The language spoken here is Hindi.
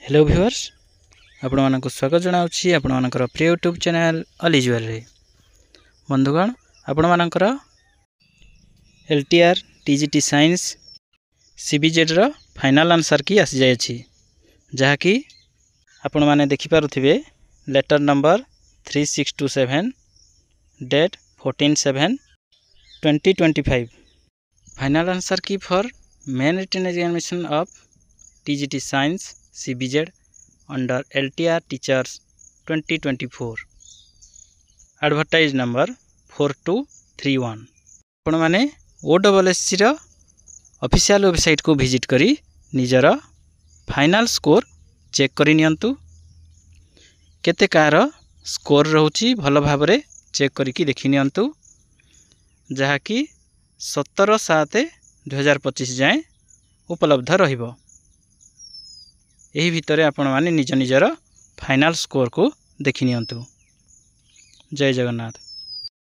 हेलो व्यूअर्स आपण मानक स्वागत जनाऊँगी आपण मानकर प्रिय यूट्यूब चैनल अली ज्वेलरी रे बंधुगण आपण मानकर एलटीआर टीजीटी साइंस सीबीजेड रो फाइनल आंसर की आसी जाय छी जहाँकि आपण माने देखि पारुथिबे letter number 3627 date 14/7/2025 final answer key for main written examination of TGT science CBZ under LTR Teachers 2024 advertise number 4231 आपण माने OSSC रो ऑफिशियल वेबसाइट को विजिट करी निजर फाइनल स्कोर चेक करी नियंतु केते कार स्कोर रहउची भलो भाबरे चेक करी कि देखि नियंतु जहा कि 17/7/2025 जाए उपलब्ध रहिबो। यही भितर आपण माने निज निजर फाइनल स्कोर को देखि नियंतु। जय जगन्नाथ।